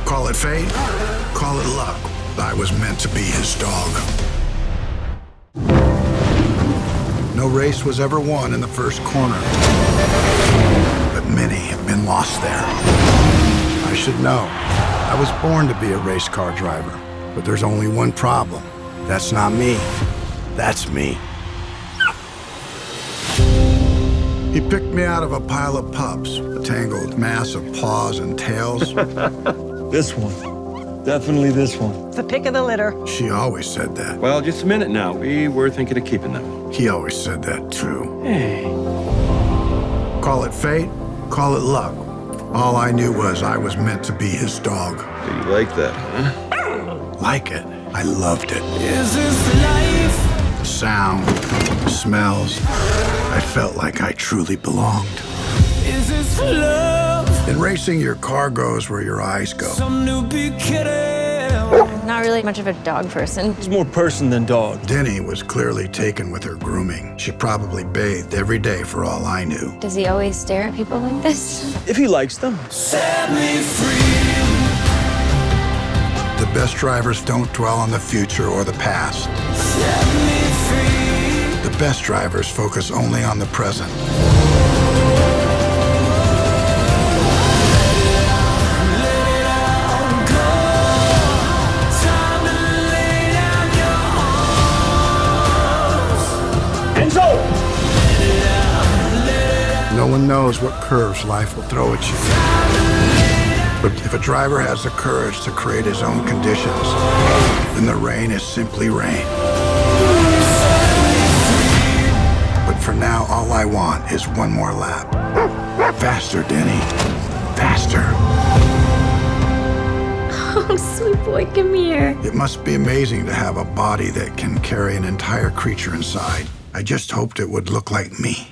Call it fate, call it luck. I was meant to be his dog. No race was ever won in the first corner, but many have been lost there. I should know. I was born to be a race car driver, but there's only one problem. That's not me. That's me. He picked me out of a pile of pups, a tangled mass of paws and tails. This one. Definitely this one. The pick of the litter. She always said that. Well, just a minute now. We were thinking of keeping them. He always said that, too. Hey. Call it fate, call it luck. All I knew was I was meant to be his dog. Do you like that, huh? Like it. I loved it. Is this life? The sound, the smells. I felt like I truly belonged. Is this love? In racing, your car goes where your eyes go. Some new big kitty. Not really much of a dog person. He's more person than dog. Denny was clearly taken with her grooming. She probably bathed every day for all I knew. Does he always stare at people like this? If he likes them. Set me free. The best drivers don't dwell on the future or the past. Set me free. The best drivers focus only on the present. Time to lay down your arms. Enzo! No one knows what curves life will throw at you. But if a driver has the courage to create his own conditions, then the rain is simply rain. But for now, all I want is one more lap. Faster, Denny. Faster. Oh, sweet boy, come here. It must be amazing to have a body that can carry an entire creature inside. I just hoped it would look like me.